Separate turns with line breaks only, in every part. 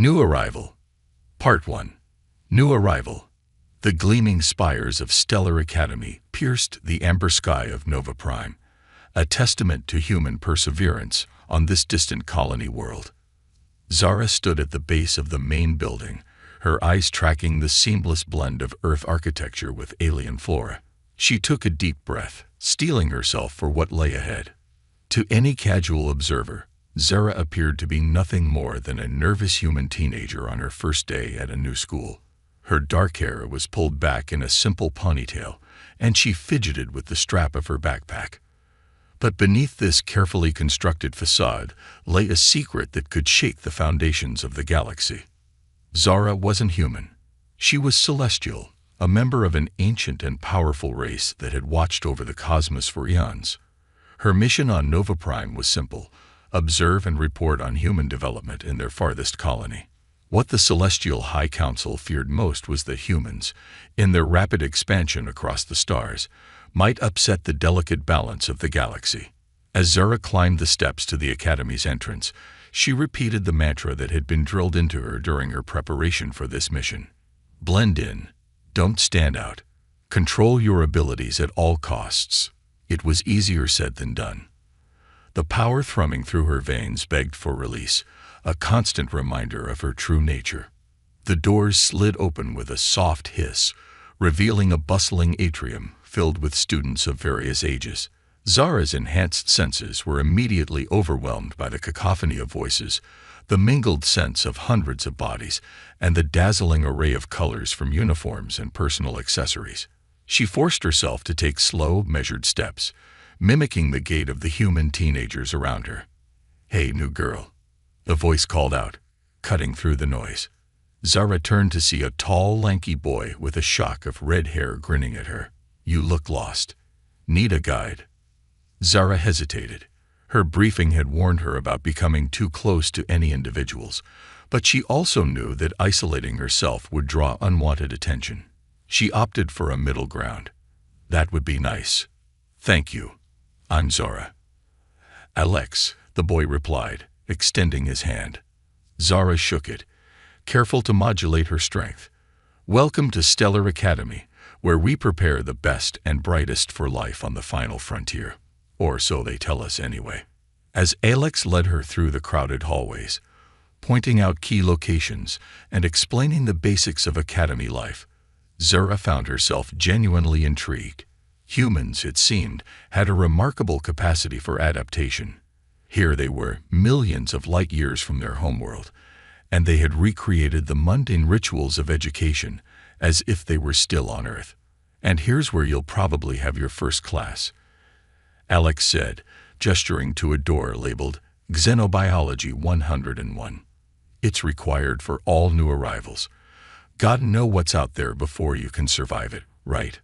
New Arrival. Part 1. New Arrival. The gleaming spires of Stellar Academy pierced the amber sky of Nova Prime, a testament to human perseverance on this distant colony world. Zara stood at the base of the main building, her eyes tracking the seamless blend of Earth architecture with alien flora. She took a deep breath, steeling herself for what lay ahead. To any casual observer, Zara appeared to be nothing more than a nervous human teenager on her first day at a new school. Her dark hair was pulled back in a simple ponytail, and she fidgeted with the strap of her backpack. But beneath this carefully constructed facade lay a secret that could shake the foundations of the galaxy. Zara wasn't human. She was celestial, a member of an ancient and powerful race that had watched over the cosmos for eons. Her mission on Nova Prime was simple: observe and report on human development in their farthest colony. What the Celestial High Council feared most was that humans, in their rapid expansion across the stars, might upset the delicate balance of the galaxy. As Zara climbed the steps to the Academy's entrance, she repeated the mantra that had been drilled into her during her preparation for this mission. Blend in. Don't stand out. Control your abilities at all costs. It was easier said than done. The power thrumming through her veins begged for release, a constant reminder of her true nature. The doors slid open with a soft hiss, revealing a bustling atrium filled with students of various ages. Zara's enhanced senses were immediately overwhelmed by the cacophony of voices, the mingled sense of hundreds of bodies, and the dazzling array of colors from uniforms and personal accessories. She forced herself to take slow, measured steps, mimicking the gait of the human teenagers around her. "Hey, new girl," the voice called out, cutting through the noise. Zara turned to see a tall, lanky boy with a shock of red hair grinning at her. "You look lost. Need a guide?" Zara hesitated. Her briefing had warned her about becoming too close to any individuals, but she also knew that isolating herself would draw unwanted attention. She opted for a middle ground. "That would be nice. Thank you. I'm Zara." "Alex," the boy replied, extending his hand. Zara shook it, careful to modulate her strength. "Welcome to Stellar Academy, where we prepare the best and brightest for life on the final frontier. Or so they tell us anyway." As Alex led her through the crowded hallways, pointing out key locations and explaining the basics of Academy life, Zara found herself genuinely intrigued. Humans, it seemed, had a remarkable capacity for adaptation. Here they were, millions of light years from their homeworld, and they had recreated the mundane rituals of education as if they were still on Earth. "And here's where you'll probably have your first class," Alex said, gesturing to a door labeled Xenobiology 101. "It's required for all new arrivals. Gotta know what's out there before you can survive it, right?"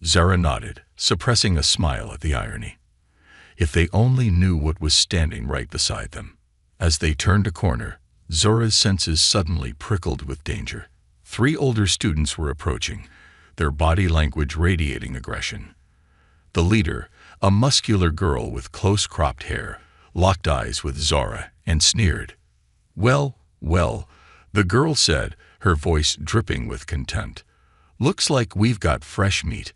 Zara nodded, suppressing a smile at the irony. If they only knew what was standing right beside them. As they turned a corner, Zara's senses suddenly prickled with danger. 3 older students were approaching, their body language radiating aggression. The leader, a muscular girl with close-cropped hair, locked eyes with Zara and sneered. Well, the girl said, her voice dripping with contempt. "Looks like we've got fresh meat,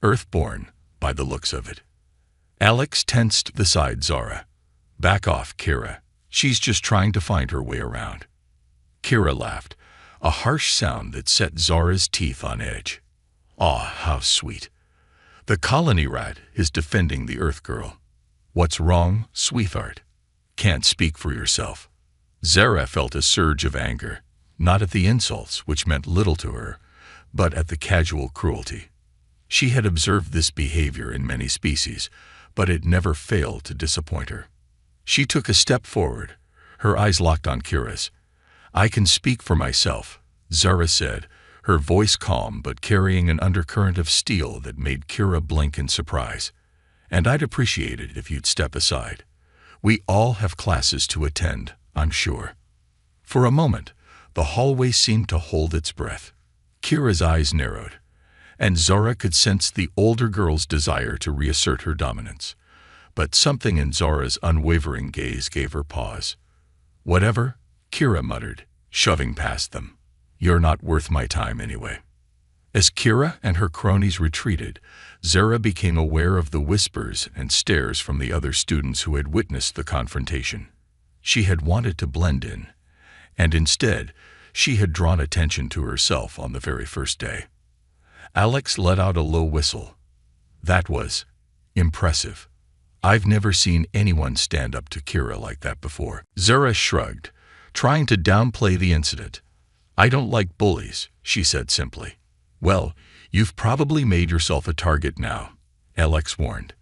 Earthborn, by the looks of it." Alex tensed beside Zara. "Back off, Kira. She's just trying to find her way around." Kira laughed, a harsh sound that set Zara's teeth on edge. "Aw, how sweet. The colony rat is defending the Earth girl. What's wrong, sweetheart? Can't speak for yourself." Zara felt a surge of anger, not at the insults, which meant little to her, but at the casual cruelty. She had observed this behavior in many species, but it never failed to disappoint her. She took a step forward, her eyes locked on Kira's. "I can speak for myself," Zara said, her voice calm but carrying an undercurrent of steel that made Kira blink in surprise. "And I'd appreciate it if you'd step aside. We all have classes to attend, I'm sure." For a moment, the hallway seemed to hold its breath. Kira's eyes narrowed, and Zara could sense the older girl's desire to reassert her dominance. But something in Zara's unwavering gaze gave her pause. "Whatever," Kira muttered, shoving past them. "You're not worth my time anyway." As Kira and her cronies retreated, Zara became aware of the whispers and stares from the other students who had witnessed the confrontation. She had wanted to blend in, and instead, she had drawn attention to herself on the very first day. Alex let out a low whistle. That was impressive. "I've never seen anyone stand up to Kira like that before." Zara shrugged, trying to downplay the incident. "I don't like bullies," she said simply. "Well, you've probably made yourself a target now," Alex warned.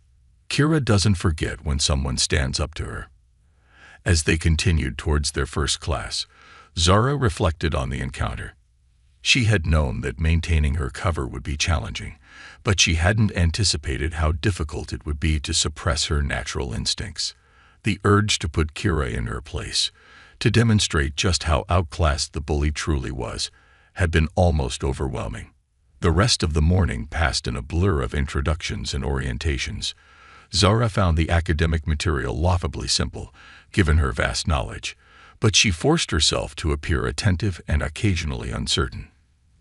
"Kira doesn't forget when someone stands up to her." As they continued towards their first class, Zara reflected on the encounter. She had known that maintaining her cover would be challenging, but she hadn't anticipated how difficult it would be to suppress her natural instincts. The urge to put Kira in her place, to demonstrate just how outclassed the bully truly was, had been almost overwhelming. The rest of the morning passed in a blur of introductions and orientations. Zara found the academic material laughably simple, given her vast knowledge, but she forced herself to appear attentive and occasionally uncertain.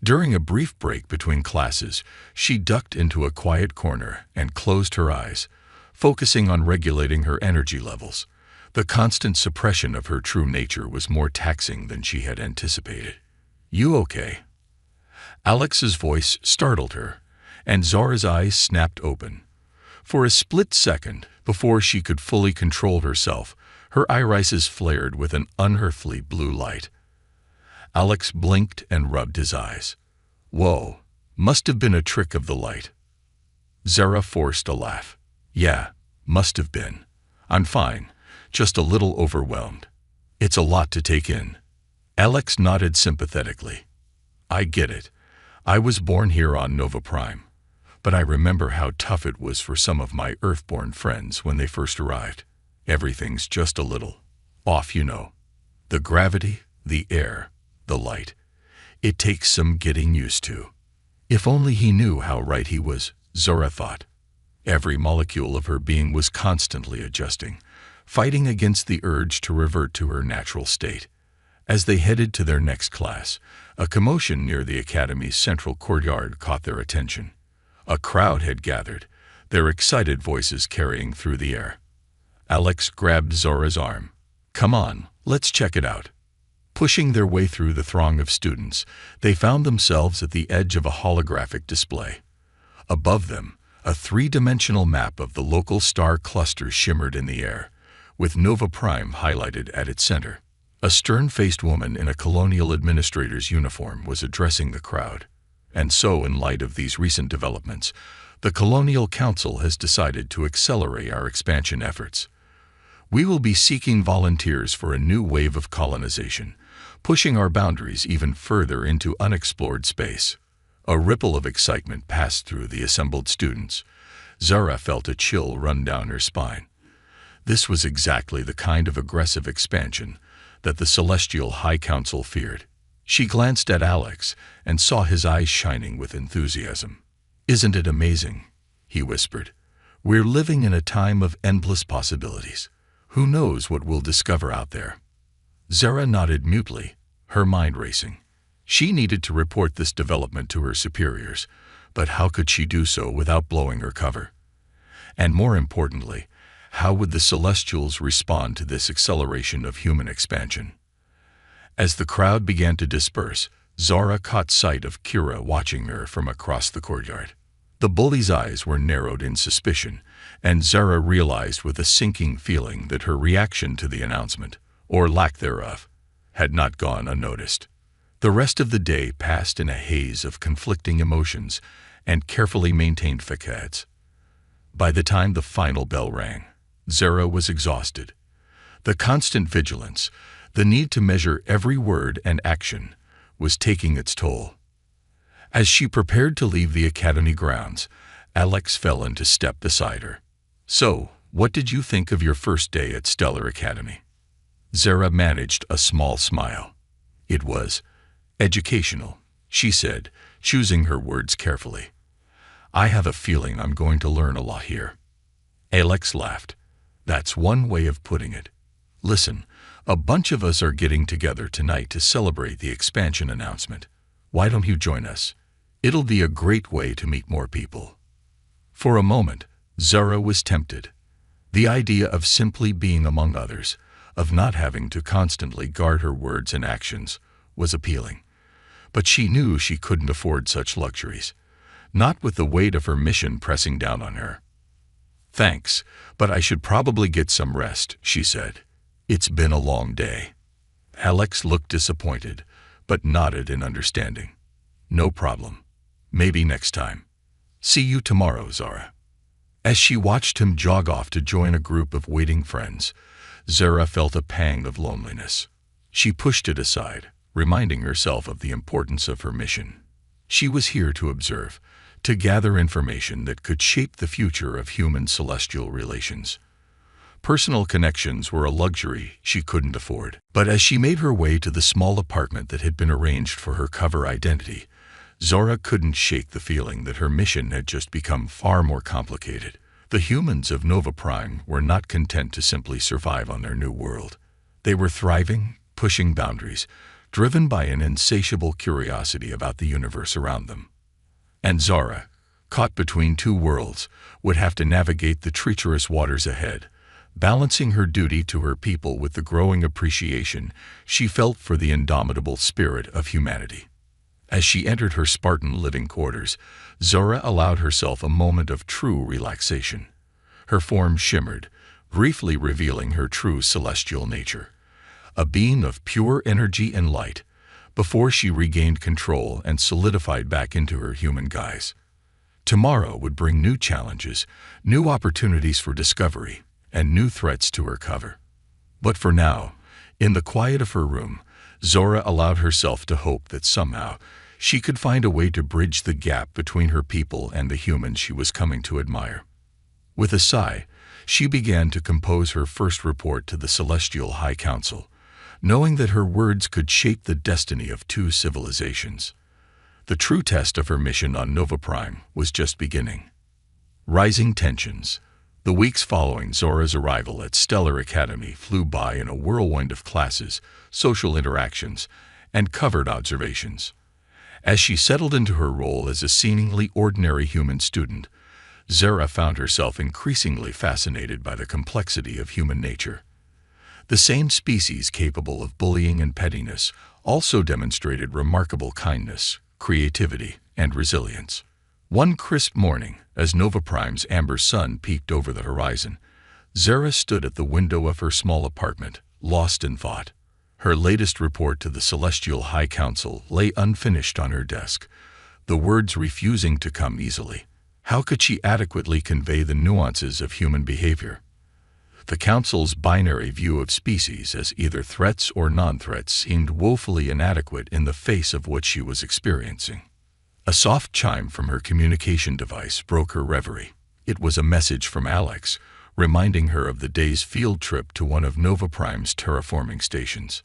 During a brief break between classes, she ducked into a quiet corner and closed her eyes, focusing on regulating her energy levels. The constant suppression of her true nature was more taxing than she had anticipated. "You okay?" Alex's voice startled her, and Zara's eyes snapped open. For a split second, before she could fully control herself, her irises flared with an unearthly blue light. Alex blinked and rubbed his eyes. "Whoa, must have been a trick of the light." Zara forced a laugh. "Yeah, must have been. I'm fine, just a little overwhelmed." "It's a lot to take in." Alex nodded sympathetically. "I get it. I was born here on Nova Prime, but I remember how tough it was for some of my Earthborn friends when they first arrived. Everything's just a little off, you know. The gravity, the air, the light. It takes some getting used to." If only he knew how right he was, Zara thought. Every molecule of her being was constantly adjusting, fighting against the urge to revert to her natural state. As they headed to their next class, a commotion near the academy's central courtyard caught their attention. A crowd had gathered, their excited voices carrying through the air. Alex grabbed Zara's arm. "Come on, let's check it out." Pushing their way through the throng of students, they found themselves at the edge of a holographic display. Above them, a three-dimensional map of the local star cluster shimmered in the air, with Nova Prime highlighted at its center. A stern-faced woman in a colonial administrator's uniform was addressing the crowd. "And so, in light of these recent developments, the Colonial Council has decided to accelerate our expansion efforts. We will be seeking volunteers for a new wave of colonization, pushing our boundaries even further into unexplored space." A ripple of excitement passed through the assembled students. Zara felt a chill run down her spine. This was exactly the kind of aggressive expansion that the Celestial High Council feared. She glanced at Alex and saw his eyes shining with enthusiasm. "Isn't it amazing?" he whispered. "We're living in a time of endless possibilities. Who knows what we'll discover out there?" Zara nodded mutely, her mind racing. She needed to report this development to her superiors, but how could she do so without blowing her cover? And more importantly, how would the Celestials respond to this acceleration of human expansion? As the crowd began to disperse, Zara caught sight of Kira watching her from across the courtyard. The bully's eyes were narrowed in suspicion, and Zara realized with a sinking feeling that her reaction to the announcement, or lack thereof, had not gone unnoticed. The rest of the day passed in a haze of conflicting emotions and carefully maintained facades. By the time the final bell rang, Zara was exhausted. The constant vigilance, the need to measure every word and action, was taking its toll. As she prepared to leave the academy grounds, Alex fell into step beside her. "So, what did you think of your first day at Stellar Academy?" Zara managed a small smile. "It was educational," she said, choosing her words carefully. "I have a feeling I'm going to learn a lot here." Alex laughed. "That's one way of putting it. Listen, A bunch of us are getting together tonight to celebrate the expansion announcement. Why don't you join us? It'll be a great way to meet more people." For a moment, Zara was tempted. The idea of simply being among others, of not having to constantly guard her words and actions, was appealing. But she knew she couldn't afford such luxuries, not with the weight of her mission pressing down on her. "Thanks, but I should probably get some rest," she said. "It's been a long day." Alex looked disappointed, but nodded in understanding. "No problem. Maybe next time. See you tomorrow, Zara." As she watched him jog off to join a group of waiting friends, Zara felt a pang of loneliness. She pushed it aside, reminding herself of the importance of her mission. She was here to observe, to gather information that could shape the future of human-celestial relations. Personal connections were a luxury she couldn't afford. But as she made her way to the small apartment that had been arranged for her cover identity, Zara couldn't shake the feeling that her mission had just become far more complicated. The humans of Nova Prime were not content to simply survive on their new world. They were thriving, pushing boundaries, driven by an insatiable curiosity about the universe around them. And Zara, caught between two worlds, would have to navigate the treacherous waters ahead, balancing her duty to her people with the growing appreciation she felt for the indomitable spirit of humanity. As she entered her Spartan living quarters, Zara allowed herself a moment of true relaxation. Her form shimmered, briefly revealing her true celestial nature, a being of pure energy and light, before she regained control and solidified back into her human guise. Tomorrow would bring new challenges, new opportunities for discovery, and new threats to her cover. But for now, in the quiet of her room, Zara allowed herself to hope that somehow she could find a way to bridge the gap between her people and the humans she was coming to admire. With a sigh, she began to compose her first report to the Celestial High Council, knowing that her words could shape the destiny of two civilizations. The true test of her mission on Nova Prime was just beginning. Rising tensions. The weeks following Zora's arrival at Stellar Academy flew by in a whirlwind of classes, social interactions, and covered observations. As she settled into her role as a seemingly ordinary human student, Zara found herself increasingly fascinated by the complexity of human nature. The same species capable of bullying and pettiness also demonstrated remarkable kindness, creativity, and resilience. One crisp morning, as Nova Prime's amber sun peeked over the horizon, Zara stood at the window of her small apartment, lost in thought. Her latest report to the Celestial High Council lay unfinished on her desk, the words refusing to come easily. How could she adequately convey the nuances of human behavior? The Council's binary view of species as either threats or non-threats seemed woefully inadequate in the face of what she was experiencing. A soft chime from her communication device broke her reverie. It was a message from Alex, reminding her of the day's field trip to one of Nova Prime's terraforming stations.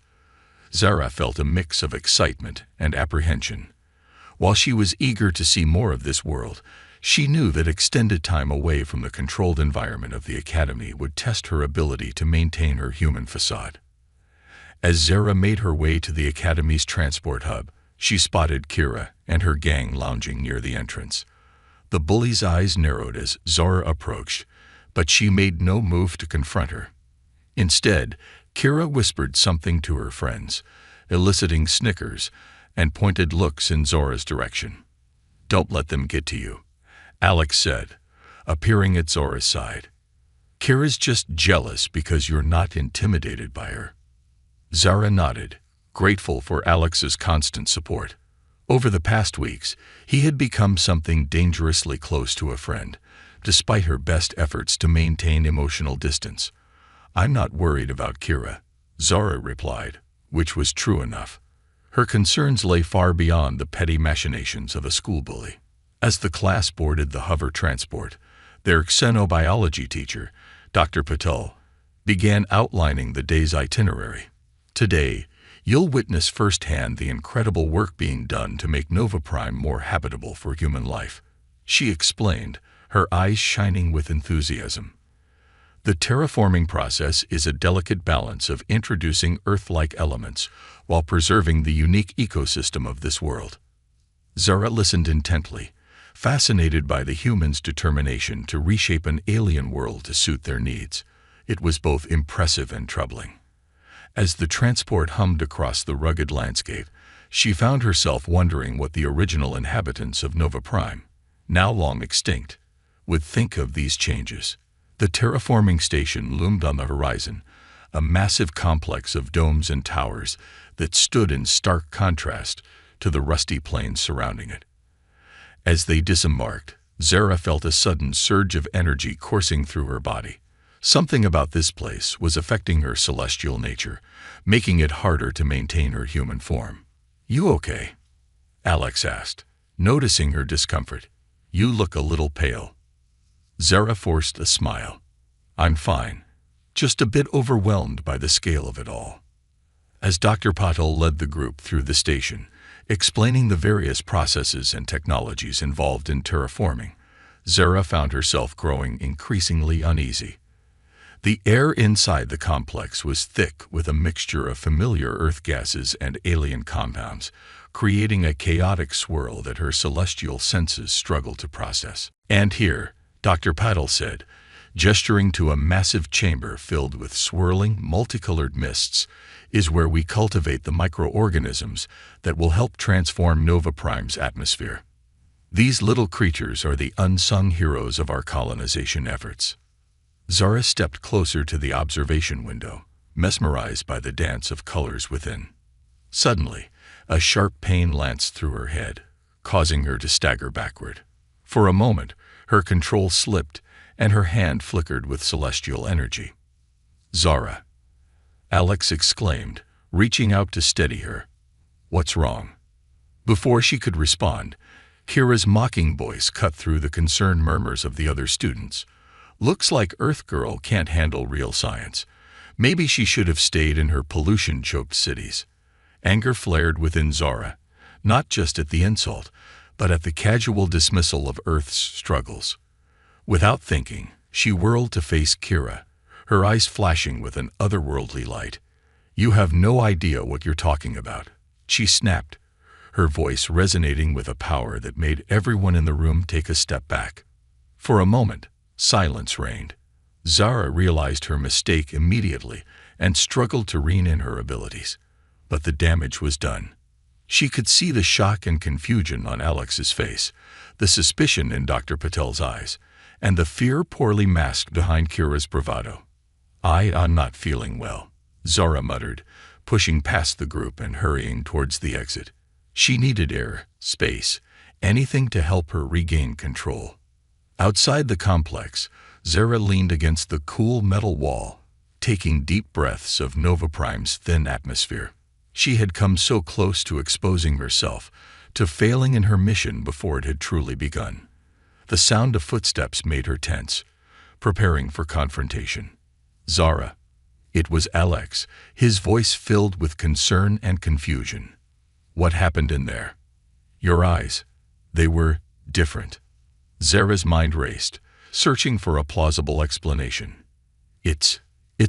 Zara felt a mix of excitement and apprehension. While she was eager to see more of this world, she knew that extended time away from the controlled environment of the Academy would test her ability to maintain her human facade. As Zara made her way to the Academy's transport hub, she spotted Kira and her gang lounging near the entrance. The bully's eyes narrowed as Zara approached, but she made no move to confront her. Instead, Kira whispered something to her friends, eliciting snickers and pointed looks in Zora's direction. "Don't let them get to you," Alex said, appearing at Zora's side. "Kira's just jealous because you're not intimidated by her." Zara nodded, grateful for Alex's constant support. Over the past weeks, he had become something dangerously close to a friend, despite her best efforts to maintain emotional distance. "I'm not worried about Kira," Zara replied, which was true enough. Her concerns lay far beyond the petty machinations of a school bully. As the class boarded the hover transport, their xenobiology teacher, Dr. Patel, began outlining the day's itinerary. "Today, you'll witness firsthand the incredible work being done to make Nova Prime more habitable for human life," she explained, her eyes shining with enthusiasm. The terraforming process is a delicate balance of introducing Earth-like elements while preserving the unique ecosystem of this world. Zara listened intently, fascinated by the humans' determination to reshape an alien world to suit their needs. It was both impressive and troubling. As the transport hummed across the rugged landscape, she found herself wondering what the original inhabitants of Nova Prime, now long extinct, would think of these changes. The terraforming station loomed on the horizon, a massive complex of domes and towers that stood in stark contrast to the rusty plains surrounding it. As they disembarked, Zara felt a sudden surge of energy coursing through her body. Something about this place was affecting her celestial nature, making it harder to maintain her human form. "You okay?" Alex asked, noticing her discomfort. "You look a little pale." Zara forced a smile. "I'm fine, just a bit overwhelmed by the scale of it all." As Dr. Patel led the group through the station, explaining the various processes and technologies involved in terraforming, Zara found herself growing increasingly uneasy. The air inside the complex was thick with a mixture of familiar Earth gases and alien compounds, creating a chaotic swirl that her celestial senses struggled to process. "And here," Dr. Patel said, gesturing to a massive chamber filled with swirling, multicolored mists, "is where we cultivate the microorganisms that will help transform Nova Prime's atmosphere. These little creatures are the unsung heroes of our colonization efforts." Zara stepped closer to the observation window, mesmerized by the dance of colors within. Suddenly, a sharp pain lanced through her head, causing her to stagger backward. For a moment, her control slipped, and her hand flickered with celestial energy. "Zara!" Alex exclaimed, reaching out to steady her. "What's wrong?" Before she could respond, Kira's mocking voice cut through the concerned murmurs of the other students. "Looks like Earth Girl can't handle real science. Maybe she should have stayed in her pollution-choked cities." Anger flared within Zara, not just at the insult, but at the casual dismissal of Earth's struggles. Without thinking, she whirled to face Kira, her eyes flashing with an otherworldly light. "You have no idea what you're talking about," she snapped, her voice resonating with a power that made everyone in the room take a step back. For a moment, silence reigned. Zara realized her mistake immediately and struggled to rein in her abilities. But the damage was done. She could see the shock and confusion on Alex's face, the suspicion in Dr. Patel's eyes, and the fear poorly masked behind Kira's bravado. I'm not feeling well," Zara muttered, pushing past the group and hurrying towards the exit. She needed air, space, anything to help her regain control. Outside the complex, Zara leaned against the cool metal wall, taking deep breaths of Nova Prime's thin atmosphere. She had come so close to exposing herself, to failing in her mission before it had truly begun. The sound of footsteps made her tense, preparing for confrontation. "Zara." It was Alex, his voice filled with concern and confusion. "What happened in there?" "Your eyes. They were different." Zara's mind raced, searching for a plausible explanation. It's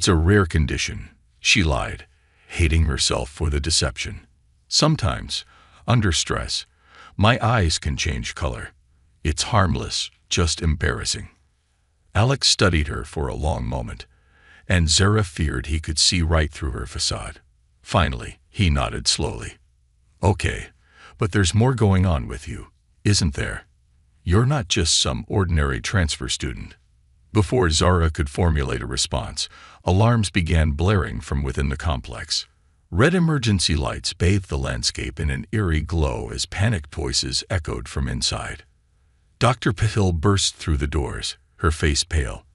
a rare condition," she lied, hating herself for the deception. "Sometimes, under stress, my eyes can change color. It's harmless, just embarrassing." Alex studied her for a long moment, and Zara feared he could see right through her facade. Finally, he nodded slowly. "Okay, but there's more going on with you, isn't there? You're not just some ordinary transfer student." Before Zara could formulate a response, alarms began blaring from within the complex. Red emergency lights bathed the landscape in an eerie glow as panicked voices echoed from inside. Dr. Patel burst through the doors, her face pale.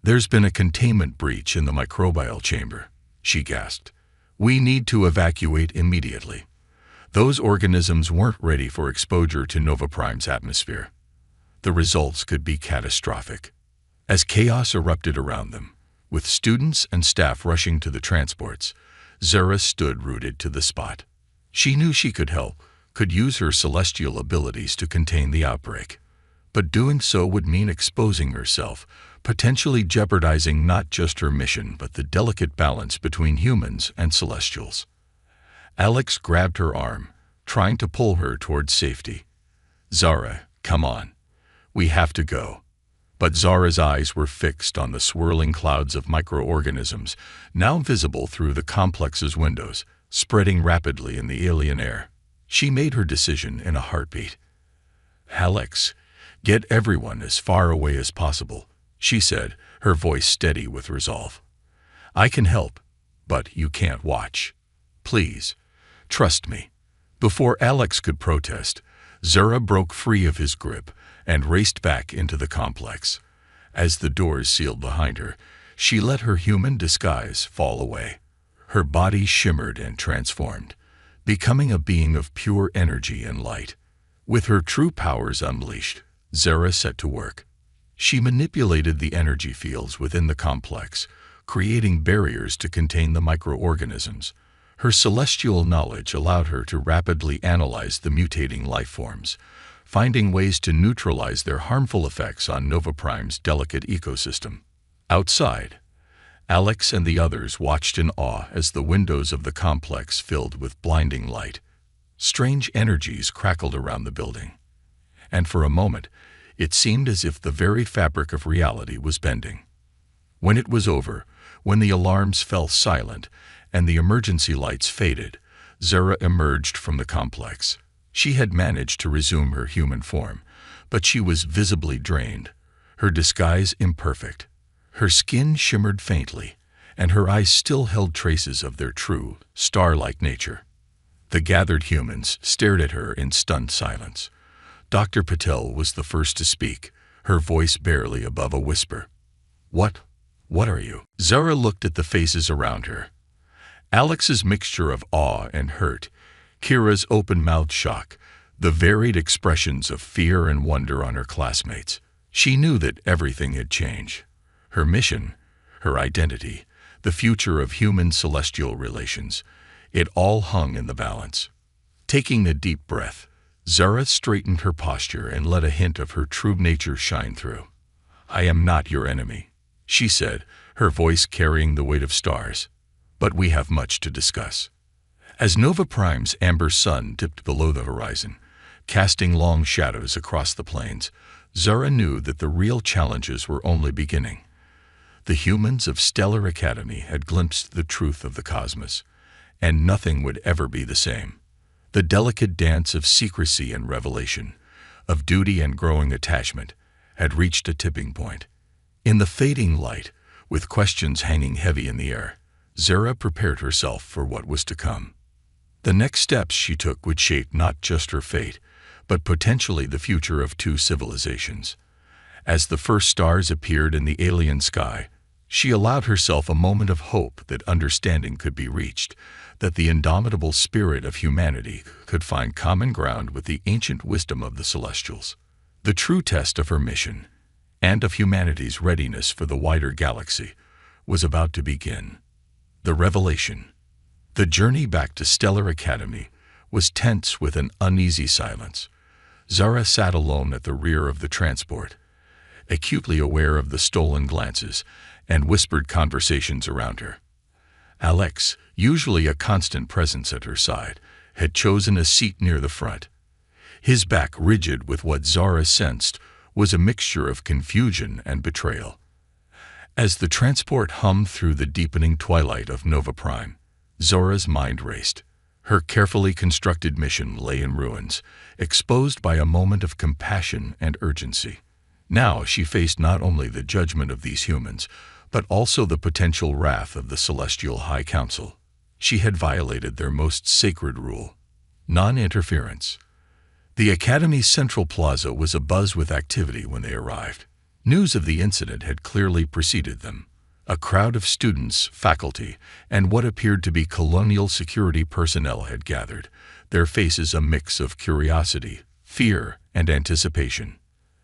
"There's been a containment breach in the microbial chamber," she gasped. "We need to evacuate immediately. Those organisms weren't ready for exposure to Nova Prime's atmosphere. The results could be catastrophic." As chaos erupted around them, with students and staff rushing to the transports, Zara stood rooted to the spot. She knew she could help, could use her celestial abilities to contain the outbreak. but doing so would mean exposing herself, potentially jeopardizing not just her mission but the delicate balance between humans and Celestials. Alex grabbed her arm, trying to pull her towards safety. "Zara, come on. We have to go." But Zara's eyes were fixed on the swirling clouds of microorganisms, now visible through the complex's windows, spreading rapidly in the alien air. She made her decision in a heartbeat. "Alex, get everyone as far away as possible," she said, her voice steady with resolve. "I can help, but you can't watch. Please, trust me." Before Alex could protest, Zara broke free of his grip and raced back into the complex. As the doors sealed behind her, she let her human disguise fall away. Her body shimmered and transformed, becoming a being of pure energy and light. With her true powers unleashed, Zara set to work. She manipulated the energy fields within the complex, creating barriers to contain the microorganisms. Her celestial knowledge allowed her to rapidly analyze the mutating life forms, finding ways to neutralize their harmful effects on Nova Prime's delicate ecosystem. Outside, Alex and the others watched in awe as the windows of the complex filled with blinding light. Strange energies crackled around the building, and for a moment, it seemed as if the very fabric of reality was bending. When it was over, when the alarms fell silent and the emergency lights faded, Zara emerged from the complex. She had managed to resume her human form, but she was visibly drained, her disguise imperfect. Her skin shimmered faintly, and her eyes still held traces of their true, star-like nature. The gathered humans stared at her in stunned silence. Dr. Patel was the first to speak, her voice barely above a whisper. What are you?" Zara looked at the faces around her. Alex's mixture of awe and hurt, Kira's open-mouthed shock, the varied expressions of fear and wonder on her classmates. She knew that everything had changed. Her mission, her identity, the future of human-celestial relations, it all hung in the balance. Taking a deep breath, Zara straightened her posture and let a hint of her true nature shine through. "I am not your enemy," she said, her voice carrying the weight of stars. "But we have much to discuss." As Nova Prime's amber sun dipped below the horizon, casting long shadows across the plains, Zara knew that the real challenges were only beginning. The humans of Stellar Academy had glimpsed the truth of the cosmos, and nothing would ever be the same. The delicate dance of secrecy and revelation, of duty and growing attachment, had reached a tipping point. In the fading light, with questions hanging heavy in the air, Zara prepared herself for what was to come. The next steps she took would shape not just her fate, but potentially the future of two civilizations. As the first stars appeared in the alien sky, she allowed herself a moment of hope that understanding could be reached, that the indomitable spirit of humanity could find common ground with the ancient wisdom of the Celestials. The true test of her mission, and of humanity's readiness for the wider galaxy, was about to begin. The revelation. The journey back to Stellar Academy was tense with an uneasy silence. Zara sat alone at the rear of the transport, acutely aware of the stolen glances and whispered conversations around her. Alex, usually a constant presence at her side, had chosen a seat near the front. His back rigid with what Zara sensed was a mixture of confusion and betrayal. As the transport hummed through the deepening twilight of Nova Prime, Zara's mind raced. Her carefully constructed mission lay in ruins, exposed by a moment of compassion and urgency. Now she faced not only the judgment of these humans, but also the potential wrath of the Celestial High Council. She had violated their most sacred rule: non-interference. The Academy's central plaza was abuzz with activity when they arrived. News of the incident had clearly preceded them. A crowd of students, faculty, and what appeared to be colonial security personnel had gathered, their faces a mix of curiosity, fear, and anticipation.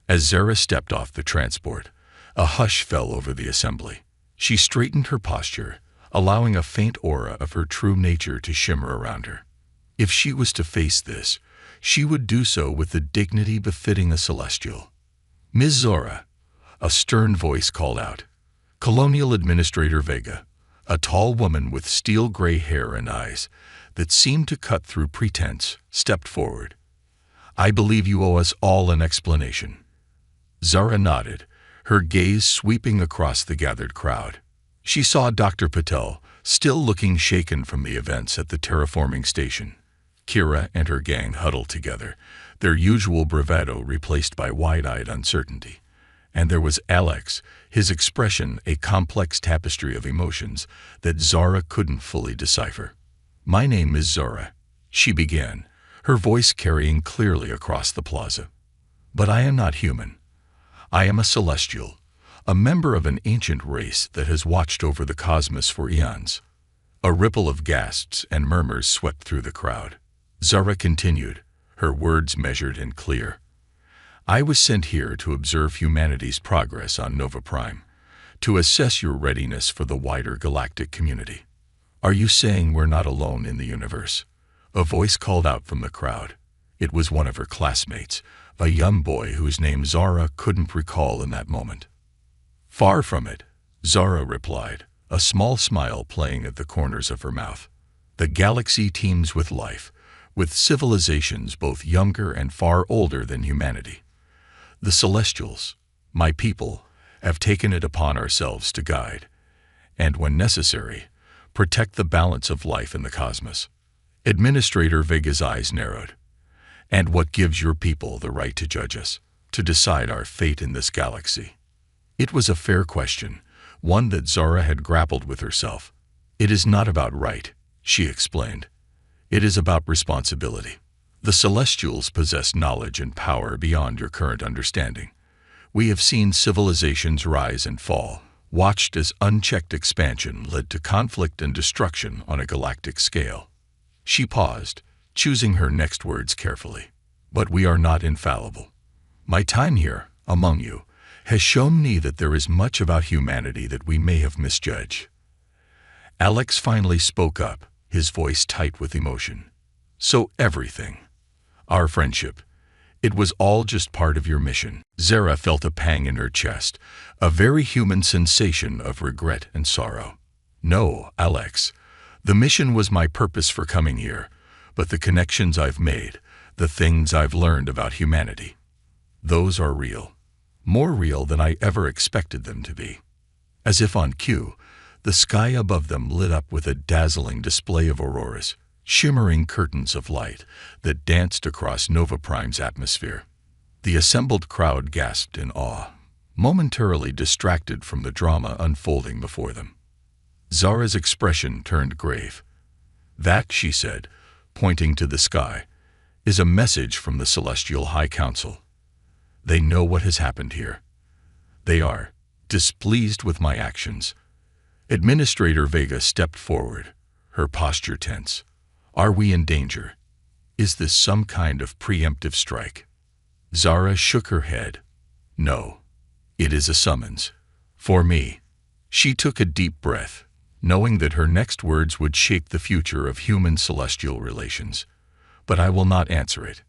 As Zara stepped off the transport, a hush fell over the assembly. She straightened her posture, allowing a faint aura of her true nature to shimmer around her. If she was to face this, she would do so with the dignity befitting a celestial. Ms. Zora, a stern voice called out. Colonial Administrator Vega, a tall woman with steel-gray hair and eyes that seemed to cut through pretense, stepped forward. I believe you owe us all an explanation. Zara nodded, her gaze sweeping across the gathered crowd. She saw Dr. Patel, still looking shaken from the events at the terraforming station. Kira and her gang huddled together, their usual bravado replaced by wide-eyed uncertainty. And there was Alex, his expression a complex tapestry of emotions that Zara couldn't fully decipher. My name is Zara, she began, her voice carrying clearly across the plaza. But I am not human. I am a celestial, a member of an ancient race that has watched over the cosmos for eons. A ripple of gasps and murmurs swept through the crowd. Zara continued, her words measured and clear. I was sent here to observe humanity's progress on Nova Prime, to assess your readiness for the wider galactic community. Are you saying we're not alone in the universe? A voice called out from the crowd. It was one of her classmates, a young boy whose name Zara couldn't recall in that moment. Far from it, Zara replied, a small smile playing at the corners of her mouth. The galaxy teems with life, with civilizations both younger and far older than humanity. The Celestials, my people, have taken it upon ourselves to guide, and when necessary, protect the balance of life in the cosmos. Administrator Vega's eyes narrowed. And what gives your people the right to judge us, to decide our fate in this galaxy? It was a fair question, one that Zara had grappled with herself. It is not about right, she explained. It is about responsibility. The Celestials possess knowledge and power beyond your current understanding. We have seen civilizations rise and fall, watched as unchecked expansion led to conflict and destruction on a galactic scale. She paused, choosing her next words carefully. But we are not infallible. My time here, among you, has shown me that there is much about humanity that we may have misjudged. Alex finally spoke up, his voice tight with emotion. So everything, our friendship, it was all just part of your mission. Zara felt a pang in her chest, a very human sensation of regret and sorrow. No, Alex, the mission was my purpose for coming here, but the connections I've made, the things I've learned about humanity, those are real. More real than I ever expected them to be. As if on cue, the sky above them lit up with a dazzling display of auroras, shimmering curtains of light that danced across Nova Prime's atmosphere. The assembled crowd gasped in awe, momentarily distracted from the drama unfolding before them. Zara's expression turned grave. That, she said, pointing to the sky, is a message from the Celestial High Council. They know what has happened here. They are displeased with my actions. Administrator Vega stepped forward, her posture tense. Are we in danger? Is this some kind of preemptive strike? Zara shook her head. No, it is a summons. For me. She took a deep breath, knowing that her next words would shape the future of human-celestial relations. But I will not answer it.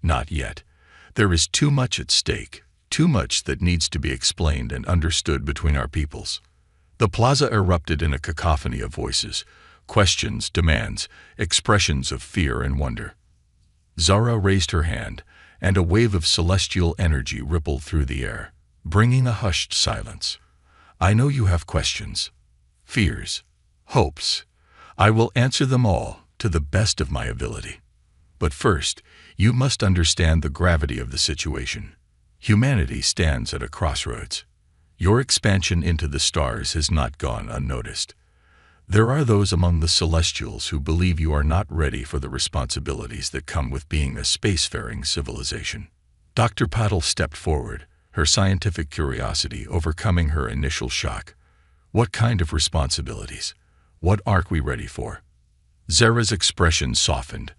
Not yet. There is too much at stake, too much that needs to be explained and understood between our peoples. The plaza erupted in a cacophony of voices, questions, demands, expressions of fear and wonder. Zara raised her hand, and a wave of celestial energy rippled through the air, bringing a hushed silence. I know you have questions, fears, hopes. I will answer them all to the best of my ability. But first, you must understand the gravity of the situation. Humanity stands at a crossroads. Your expansion into the stars has not gone unnoticed. There are those among the Celestials who believe you are not ready for the responsibilities that come with being a spacefaring civilization. Dr. Patel stepped forward, her scientific curiosity overcoming her initial shock. What kind of responsibilities? What aren't we ready for? Zara's expression softened.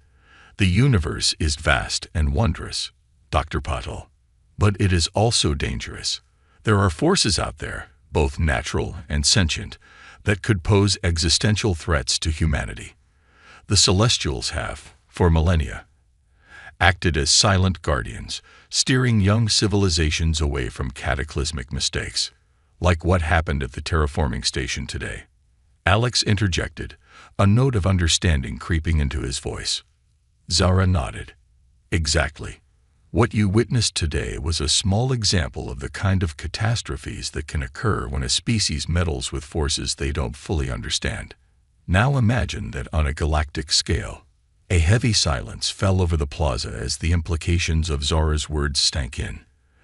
The universe is vast and wondrous, Dr. Patel, but it is also dangerous. There are forces out there, both natural and sentient, that could pose existential threats to humanity. The Celestials have, for millennia, acted as silent guardians, steering young civilizations away from cataclysmic mistakes, like what happened at the terraforming station today. Alex interjected, a note of understanding creeping into his voice. Zara nodded. Exactly. What you witnessed today was a small example of the kind of catastrophes that can occur when a species meddles with forces they don't fully understand. Now imagine that on a galactic scale. A heavy silence fell over the plaza as the implications of Zara's words stank in.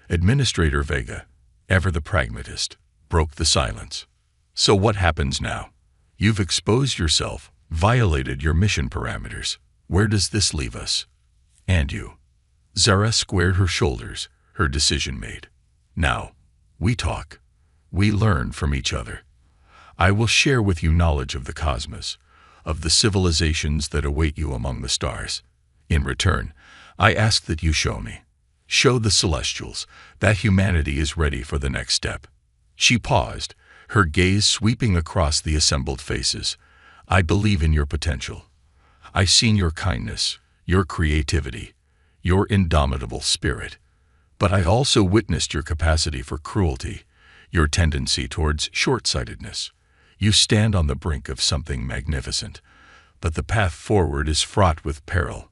Administrator Vega, ever the pragmatist, broke the silence. So what happens now? You've exposed yourself, violated your mission parameters. Where does this leave us? And you? Zara squared her shoulders, her decision made. Now, we talk. We learn from each other. I will share with you knowledge of the cosmos, of the civilizations that await you among the stars. In return, I ask that you show me. Show the Celestials that humanity is ready for the next step. She paused, her gaze sweeping across the assembled faces. I believe in your potential. I've seen your kindness, your creativity, your indomitable spirit. But I also witnessed your capacity for cruelty, your tendency towards short-sightedness. You stand on the brink of something magnificent, but the path forward is fraught with peril.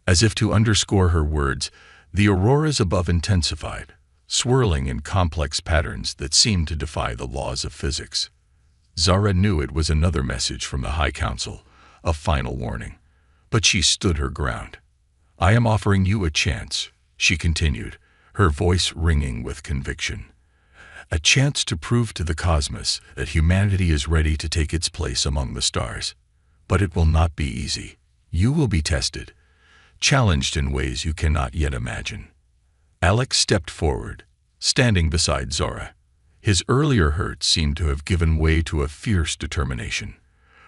As if to underscore her words, the auroras above intensified, swirling in complex patterns that seemed to defy the laws of physics. Zara knew it was another message from the High Council, a final warning. But she stood her ground. I am offering you a chance, she continued, her voice ringing with conviction. A chance to prove to the cosmos that humanity is ready to take its place among the stars. But it will not be easy. You will be tested, challenged in ways you cannot yet imagine. Alex stepped forward, standing beside Zara. His earlier hurt seemed to have given way to a fierce determination.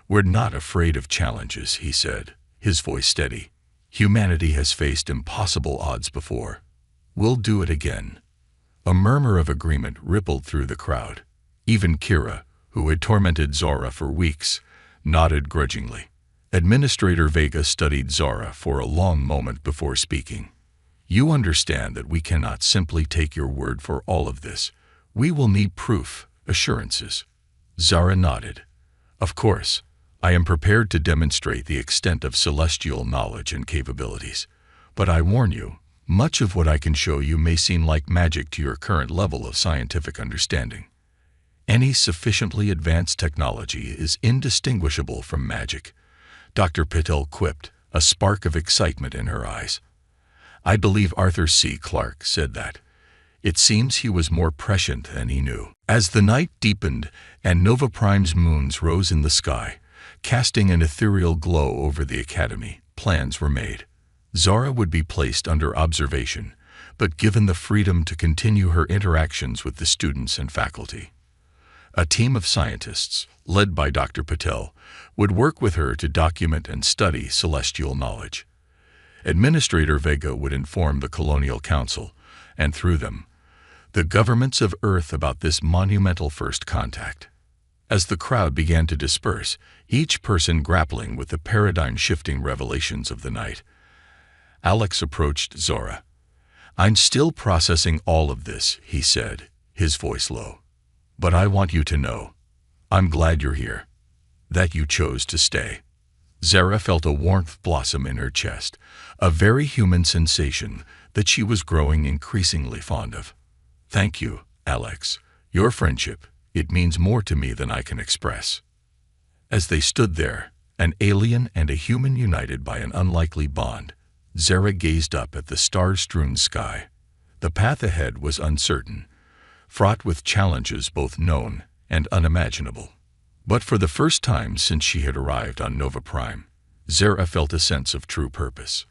We're not afraid of challenges, he said, his voice steady. Humanity has faced impossible odds before. We'll do it again. A murmur of agreement rippled through the crowd. Even Kira, who had tormented Zara for weeks, nodded grudgingly. Administrator Vega studied Zara for a long moment before speaking. You understand that we cannot simply take your word for all of this. We will need proof, assurances. Zara nodded. Of course, I am prepared to demonstrate the extent of celestial knowledge and capabilities. But I warn you, much of what I can show you may seem like magic to your current level of scientific understanding. Any sufficiently advanced technology is indistinguishable from magic, Dr. Patel quipped, a spark of excitement in her eyes. I believe Arthur C. Clarke said that. It seems he was more prescient than he knew. As the night deepened and Nova Prime's moons rose in the sky, casting an ethereal glow over the academy, plans were made. Zara would be placed under observation, but given the freedom to continue her interactions with the students and faculty. A team of scientists, led by Dr. Patel, would work with her to document and study celestial knowledge. Administrator Vega would inform the Colonial Council, and through them, the governments of Earth about this monumental first contact. As the crowd began to disperse, each person grappling with the paradigm-shifting revelations of the night, Alex approached Zara. I'm still processing all of this, he said, his voice low. But I want you to know, I'm glad you're here, that you chose to stay. Zara felt a warmth blossom in her chest, a very human sensation that she was growing increasingly fond of. Thank you, Alex. Your friendship, it means more to me than I can express. As they stood there, an alien and a human united by an unlikely bond, Zara gazed up at the star-strewn sky. The path ahead was uncertain, fraught with challenges both known and unimaginable. But for the first time since she had arrived on Nova Prime, Zara felt a sense of true purpose.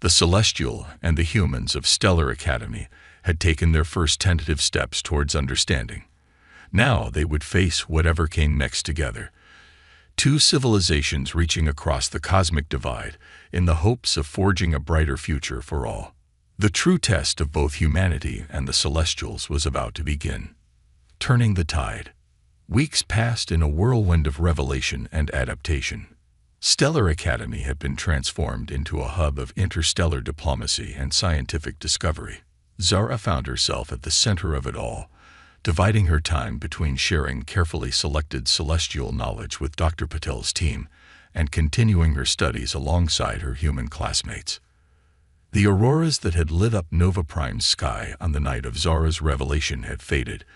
The Celestial and the humans of Stellar Academy had taken their first tentative steps towards understanding. Now they would face whatever came next together, two civilizations reaching across the cosmic divide in the hopes of forging a brighter future for all. The true test of both humanity and the Celestials was about to begin. Turning the tide. Weeks passed in a whirlwind of revelation and adaptation. Stellar Academy had been transformed into a hub of interstellar diplomacy and scientific discovery. Zara found herself at the center of it all, dividing her time between sharing carefully selected celestial knowledge with Dr. Patel's team and continuing her studies alongside her human classmates. The auroras that had lit up Nova Prime's sky on the night of Zara's revelation had faded,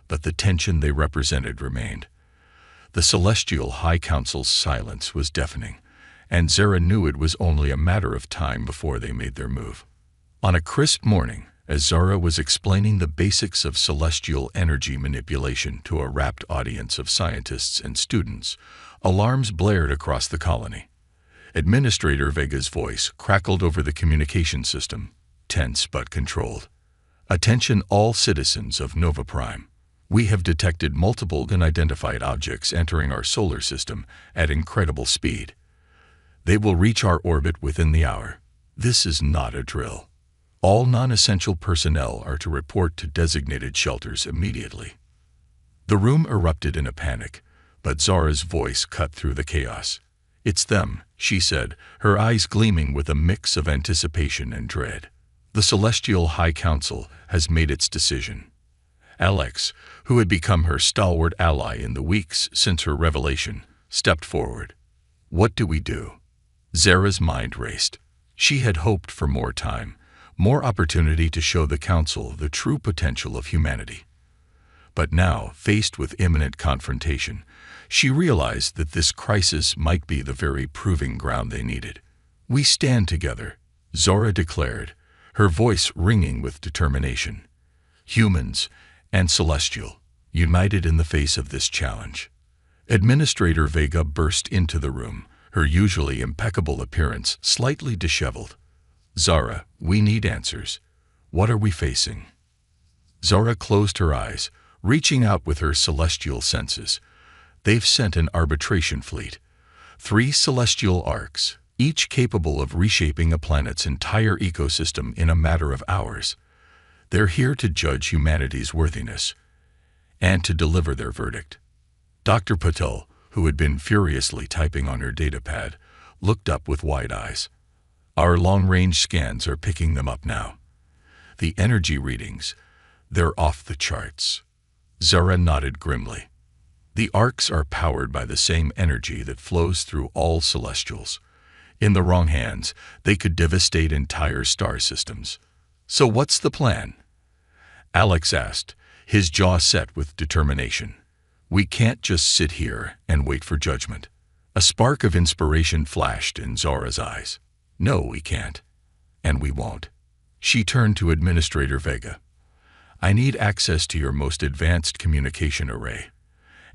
but the tension they represented remained. The Celestial High Council's silence was deafening, and Zara knew it was only a matter of time before they made their move. On a crisp morning, as Zara was explaining the basics of celestial energy manipulation to a rapt audience of scientists and students, alarms blared across the colony. Administrator Vega's voice crackled over the communication system, tense but controlled. "Attention all citizens of Nova Prime. We have detected multiple unidentified objects entering our solar system at incredible speed. They will reach our orbit within the hour. This is not a drill. All non-essential personnel are to report to designated shelters immediately." The room erupted in a panic, but Zara's voice cut through the chaos. "It's them," she said, her eyes gleaming with a mix of anticipation and dread. "The Celestial High Council has made its decision." Alex, who had become her stalwart ally in the weeks since her revelation, stepped forward. "What do we do?" Zara's mind raced. She had hoped for more time, more opportunity to show the Council the true potential of humanity. But now, faced with imminent confrontation, she realized that this crisis might be the very proving ground they needed. "We stand together," Zara declared, her voice ringing with determination. "Humans and Celestial, united in the face of this challenge." Administrator Vega burst into the room, her usually impeccable appearance slightly disheveled. "Zara, we need answers. What are we facing?" Zara closed her eyes, reaching out with her celestial senses. "They've sent an arbitration fleet. 3 celestial Orcs, each capable of reshaping a planet's entire ecosystem in a matter of hours. They're here to judge humanity's worthiness and to deliver their verdict." Dr. Patel, who had been furiously typing on her datapad, looked up with wide eyes. "Our long-range scans are picking them up now. The energy readings, they're off the charts." Zara nodded grimly. "The Orcs are powered by the same energy that flows through all Celestials. In the wrong hands, they could devastate entire star systems. So what's the plan?" Alex asked, his jaw set with determination. "We can't just sit here and wait for judgment." A spark of inspiration flashed in Zara's eyes. "No, we can't. And we won't." She turned to Administrator Vega. "I need access to your most advanced communication array.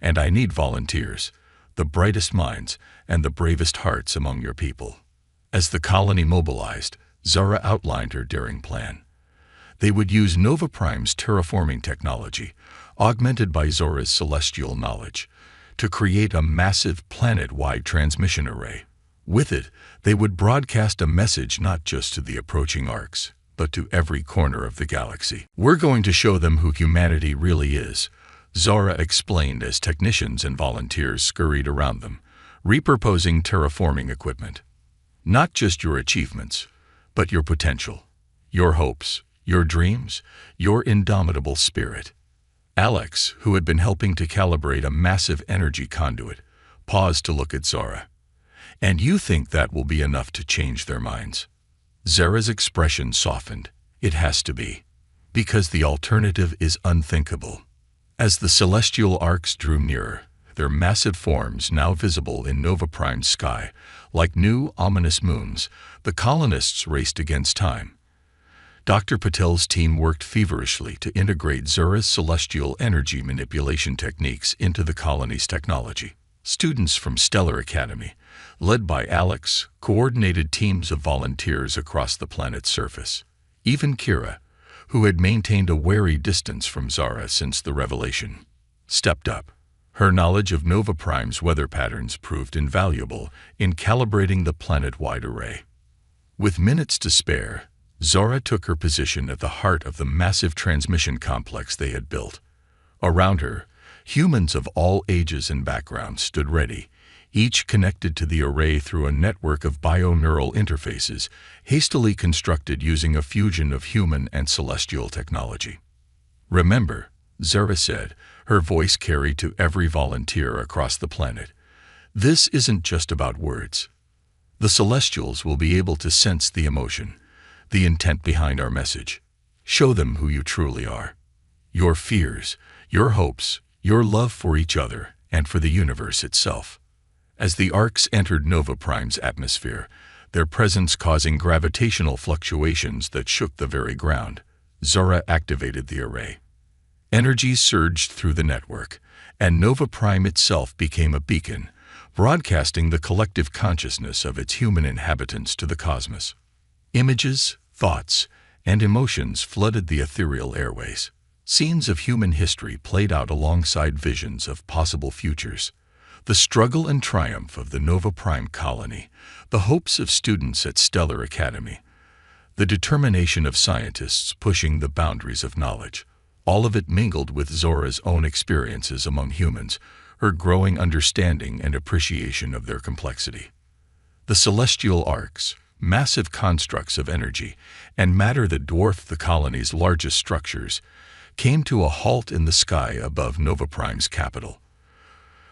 And I need volunteers, the brightest minds and the bravest hearts among your people." As the colony mobilized, Zara outlined her daring plan. They would use Nova Prime's terraforming technology, augmented by Zora's celestial knowledge, to create a massive planet-wide transmission array. With it, they would broadcast a message not just to the approaching Orcs, but to every corner of the galaxy. "We're going to show them who humanity really is," Zara explained as technicians and volunteers scurried around them, repurposing terraforming equipment. "Not just your achievements, but your potential, your hopes, your dreams, your indomitable spirit." Alex, who had been helping to calibrate a massive energy conduit, paused to look at Zara. "And you think that will be enough to change their minds?" Zara's expression softened. "It has to be, because the alternative is unthinkable." As the celestial Orcs drew nearer, their massive forms now visible in Nova Prime's sky, like new, ominous moons, the colonists raced against time. Dr. Patel's team worked feverishly to integrate Zara's celestial energy manipulation techniques into the colony's technology. Students from Stellar Academy, led by Alex, coordinated teams of volunteers across the planet's surface. Even Kira, who had maintained a wary distance from Zara since the revelation, stepped up. Her knowledge of Nova Prime's weather patterns proved invaluable in calibrating the planet-wide array. With minutes to spare, Zara took her position at the heart of the massive transmission complex they had built. Around her, humans of all ages and backgrounds stood ready, each connected to the array through a network of bioneural interfaces hastily constructed using a fusion of human and celestial technology. "Remember," Zara said, her voice carried to every volunteer across the planet, "this isn't just about words. The Celestials will be able to sense the emotion, the intent behind our message. Show them who you truly are. Your fears, your hopes, your love for each other, and for the universe itself." As the Orcs entered Nova Prime's atmosphere, their presence causing gravitational fluctuations that shook the very ground, Zora activated the array. Energy surged through the network, and Nova Prime itself became a beacon, broadcasting the collective consciousness of its human inhabitants to the cosmos. Images, thoughts, and emotions flooded the ethereal airways. Scenes of human history played out alongside visions of possible futures. The struggle and triumph of the Nova Prime colony, the hopes of students at Stellar Academy, the determination of scientists pushing the boundaries of knowledge, all of it mingled with Zora's own experiences among humans, her growing understanding and appreciation of their complexity. The celestial arcs, massive constructs of energy and matter that dwarfed the colony's largest structures, came to a halt in the sky above Nova Prime's capital.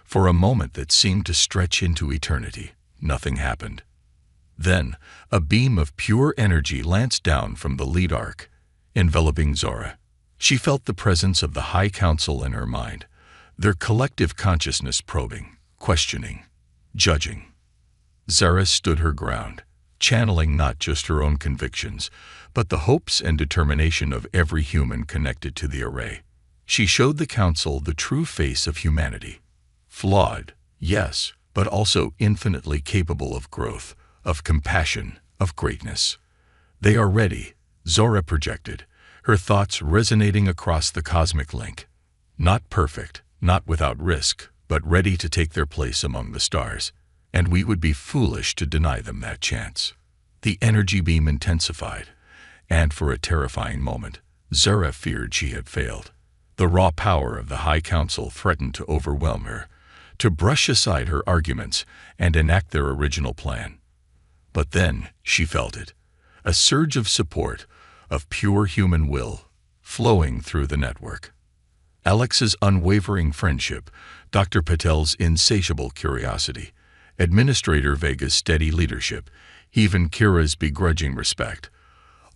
For a moment that seemed to stretch into eternity, nothing happened. Then, a beam of pure energy lanced down from the lead arc, enveloping Zora. She felt the presence of the High Council in her mind, their collective consciousness probing, questioning, judging. Zara stood her ground, channeling not just her own convictions, but the hopes and determination of every human connected to the array. She showed the Council the true face of humanity. Flawed, yes, but also infinitely capable of growth, of compassion, of greatness. "They are ready," Zora projected, her thoughts resonating across the cosmic link. "Not perfect, not without risk, but ready to take their place among the stars. And we would be foolish to deny them that chance." The energy beam intensified, and for a terrifying moment, Zara feared she had failed. The raw power of the High Council threatened to overwhelm her, to brush aside her arguments and enact their original plan. But then she felt it, a surge of support, of pure human will, flowing through the network. Alex's unwavering friendship, Dr. Patel's insatiable curiosity, Administrator Vega's steady leadership, even Kira's begrudging respect,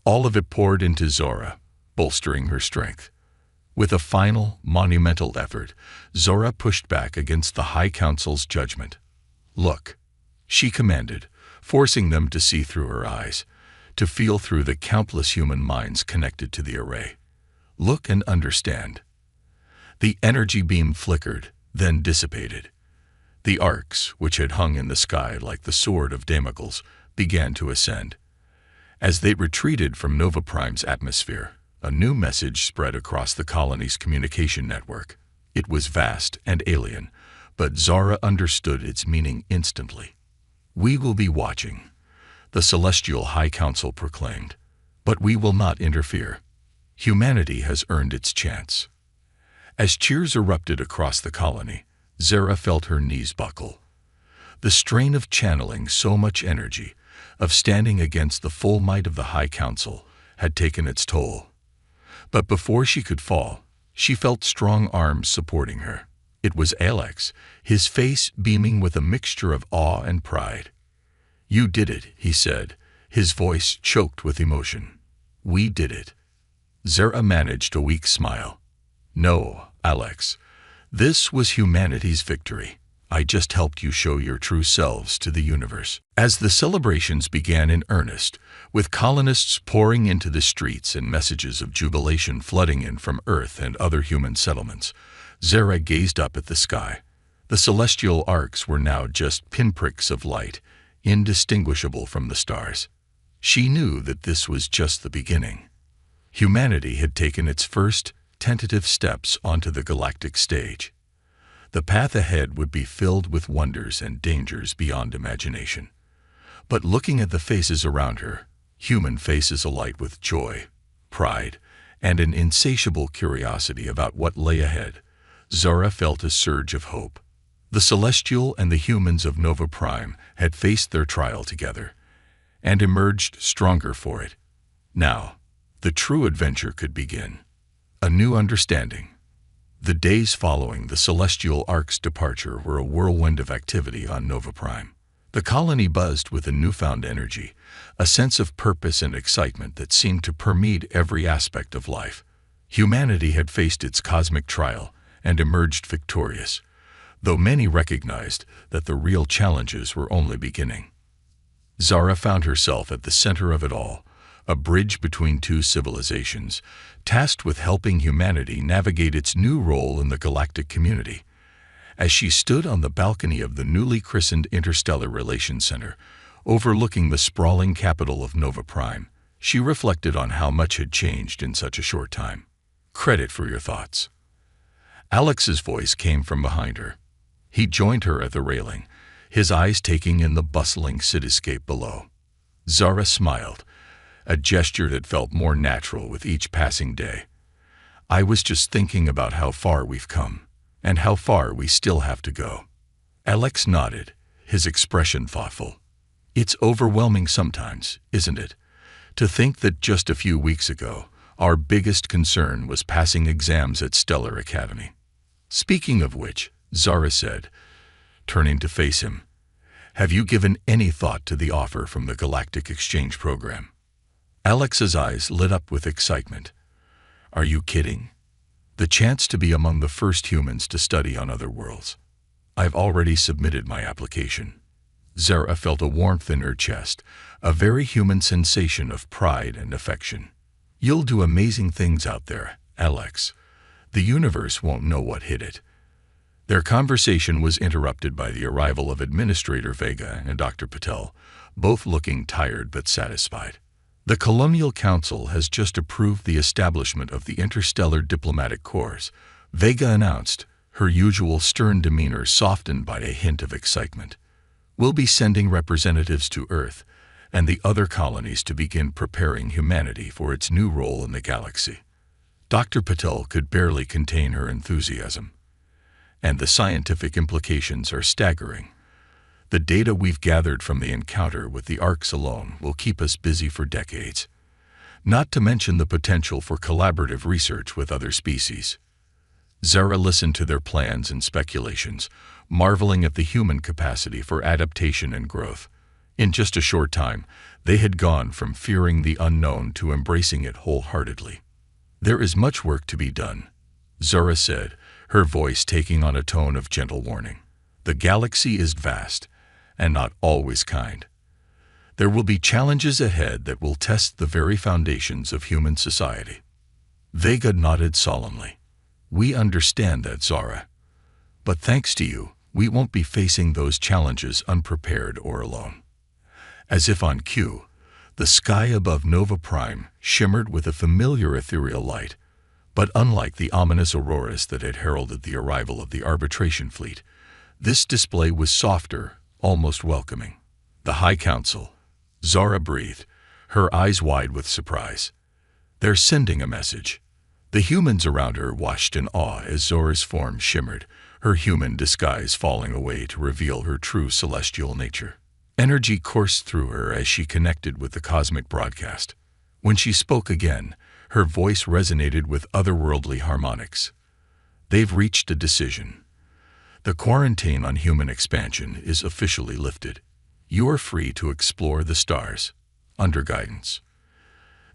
all of it poured into Zora, bolstering her strength. With a final, monumental effort, Zora pushed back against the High Council's judgment. "Look," she commanded, forcing them to see through her eyes, to feel through the countless human minds connected to the array. "Look and understand." The energy beam flickered, then dissipated. The arcs, which had hung in the sky like the sword of Damocles, began to ascend. As they retreated from Nova Prime's atmosphere, a new message spread across the colony's communication network. It was vast and alien, but Zara understood its meaning instantly. "We will be watching," the Celestial High Council proclaimed, "but we will not interfere. Humanity has earned its chance." As cheers erupted across the colony, Zara felt her knees buckle. The strain of channeling so much energy, of standing against the full might of the High Council, had taken its toll. But before she could fall, she felt strong arms supporting her. It was Alex, his face beaming with a mixture of awe and pride. "You did it," he said, his voice choked with emotion. "We did it." Zara managed a weak smile. "No, Alex. This was humanity's victory. I just helped you show your true selves to the universe." As the celebrations began in earnest, with colonists pouring into the streets and messages of jubilation flooding in from Earth and other human settlements, Zara gazed up at the sky. The celestial arcs were now just pinpricks of light, indistinguishable from the stars. She knew that this was just the beginning. Humanity had taken its first, tentative steps onto the galactic stage. The path ahead would be filled with wonders and dangers beyond imagination. But looking at the faces around her, human faces alight with joy, pride, and an insatiable curiosity about what lay ahead, Zora felt a surge of hope. The Celestial and the humans of Nova Prime had faced their trial together, and emerged stronger for it. Now, the true adventure could begin. A new understanding. The days following the Celestial Ark's departure were a whirlwind of activity on Nova Prime. The colony buzzed with a newfound energy, a sense of purpose and excitement that seemed to permeate every aspect of life. Humanity had faced its cosmic trial and emerged victorious, though many recognized that the real challenges were only beginning. Zara found herself at the center of it all, a bridge between two civilizations, tasked with helping humanity navigate its new role in the galactic community. As she stood on the balcony of the newly christened Interstellar Relations Center, overlooking the sprawling capital of Nova Prime, she reflected on how much had changed in such a short time. Credit for your thoughts. Alex's voice came from behind her. He joined her at the railing, his eyes taking in the bustling cityscape below. Zara smiled, a gesture that felt more natural with each passing day. I was just thinking about how far we've come, and how far we still have to go. Alex nodded, his expression thoughtful. It's overwhelming sometimes, isn't it? To think that just a few weeks ago, our biggest concern was passing exams at Stellar Academy. Speaking of which, Zara said, turning to face him, have you given any thought to the offer from the Galactic exchange program? Alex's eyes lit up with excitement. Are you kidding? The chance to be among the first humans to study on other worlds. I've already submitted my application. Zara felt a warmth in her chest, a very human sensation of pride and affection. You'll do amazing things out there, Alex. The universe won't know what hit it. Their conversation was interrupted by the arrival of Administrator Vega and Dr. Patel, both looking tired but satisfied. The Colonial Council has just approved the establishment of the Interstellar Diplomatic Corps, Vega announced, her usual stern demeanor softened by a hint of excitement. We'll be sending representatives to Earth and the other colonies to begin preparing humanity for its new role in the galaxy. Dr. Patel could barely contain her enthusiasm. And the scientific implications are staggering. The data we've gathered from the encounter with the Orcs alone will keep us busy for decades, not to mention the potential for collaborative research with other species. Zara listened to their plans and speculations, marveling at the human capacity for adaptation and growth. In just a short time, they had gone from fearing the unknown to embracing it wholeheartedly. There is much work to be done, Zara said, her voice taking on a tone of gentle warning. The galaxy is vast, and not always kind. There will be challenges ahead that will test the very foundations of human society. Vega nodded solemnly. We understand that, Zara. But thanks to you, we won't be facing those challenges unprepared or alone. As if on cue, the sky above Nova Prime shimmered with a familiar ethereal light, but unlike the ominous auroras that had heralded the arrival of the arbitration fleet, this display was softer, almost welcoming. The High Council, Zara breathed, her eyes wide with surprise. They're sending a message. The humans around her watched in awe as Zora's form shimmered, her human disguise falling away to reveal her true celestial nature. Energy coursed through her as she connected with the cosmic broadcast. When she spoke again, her voice resonated with otherworldly harmonics. They've reached a decision. The quarantine on human expansion is officially lifted. You are free to explore the stars, under guidance.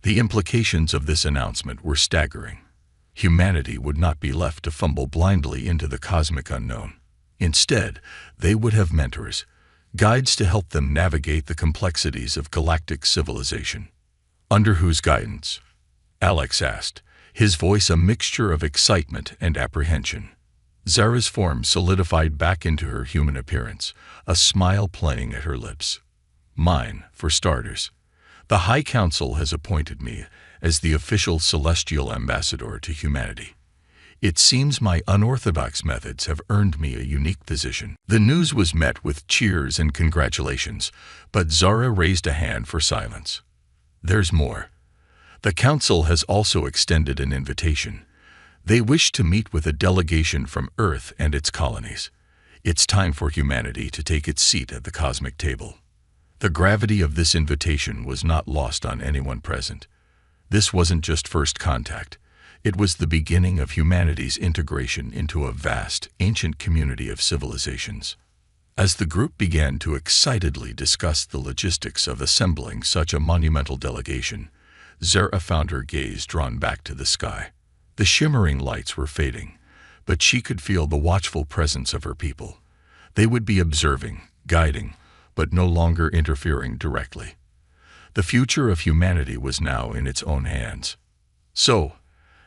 The implications of this announcement were staggering. Humanity would not be left to fumble blindly into the cosmic unknown. Instead, they would have mentors, guides to help them navigate the complexities of galactic civilization. Under whose guidance? Alex asked, his voice a mixture of excitement and apprehension. Zara's form solidified back into her human appearance, a smile playing at her lips. Mine, for starters. The High Council has appointed me as the official celestial ambassador to humanity. It seems my unorthodox methods have earned me a unique position. The news was met with cheers and congratulations, but Zara raised a hand for silence. There's more. The Council has also extended an invitation. They wish to meet with a delegation from Earth and its colonies. It's time for humanity to take its seat at the cosmic table. The gravity of this invitation was not lost on anyone present. This wasn't just first contact. It was the beginning of humanity's integration into a vast, ancient community of civilizations. As the group began to excitedly discuss the logistics of assembling such a monumental delegation, Zara found her gaze drawn back to the sky. The shimmering lights were fading, but she could feel the watchful presence of her people. They would be observing, guiding, but no longer interfering directly. The future of humanity was now in its own hands. "So,"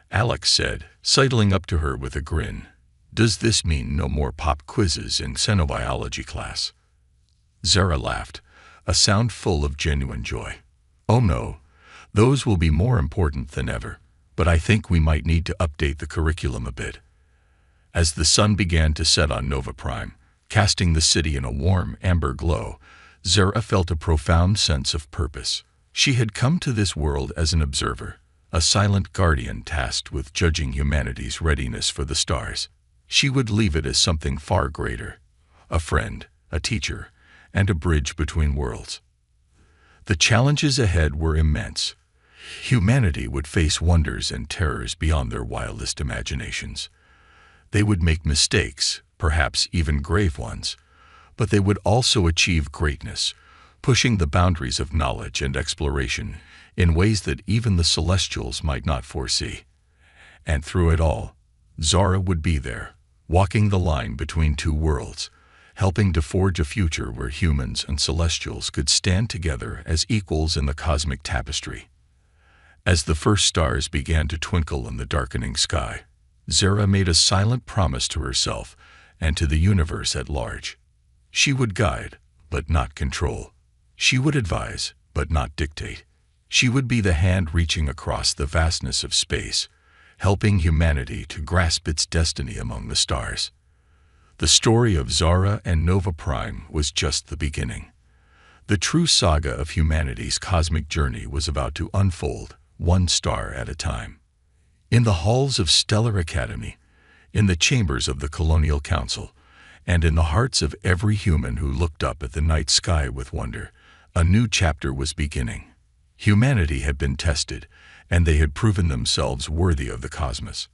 Alex said, sidling up to her with a grin, "does this mean no more pop quizzes in xenobiology class?" Zara laughed, a sound full of genuine joy. "Oh no, those will be more important than ever, but I think we might need to update the curriculum a bit." As the sun began to set on Nova Prime, casting the city in a warm, amber glow, Zara felt a profound sense of purpose. She had come to this world as an observer, a silent guardian tasked with judging humanity's readiness for the stars. She would leave it as something far greater, a friend, a teacher, and a bridge between worlds. The challenges ahead were immense. Humanity would face wonders and terrors beyond their wildest imaginations. They would make mistakes, perhaps even grave ones, but they would also achieve greatness, pushing the boundaries of knowledge and exploration in ways that even the Celestials might not foresee. And through it all, Zara would be there, walking the line between two worlds, helping to forge a future where humans and Celestials could stand together as equals in the cosmic tapestry. As the first stars began to twinkle in the darkening sky, Zara made a silent promise to herself and to the universe at large. She would guide, but not control. She would advise, but not dictate. She would be the hand reaching across the vastness of space, helping humanity to grasp its destiny among the stars. The story of Zara and Nova Prime was just the beginning. The true saga of humanity's cosmic journey was about to unfold, one star at a time. In the halls of Stellar Academy, in the chambers of the Colonial Council, and in the hearts of every human who looked up at the night sky with wonder, a new chapter was beginning. Humanity had been tested, and they had proven themselves worthy of the cosmos.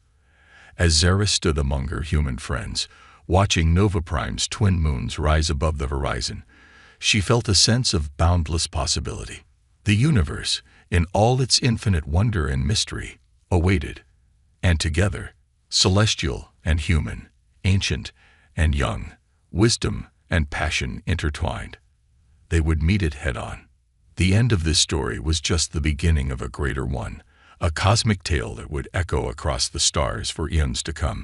As Zara stood among her human friends, watching Nova Prime's twin moons rise above the horizon, she felt a sense of boundless possibility. The universe, in all its infinite wonder and mystery, awaited. And together, celestial and human, ancient and young, wisdom and passion intertwined, they would meet it head-on. The end of this story was just the beginning of a greater one, a cosmic tale that would echo across the stars for eons to come.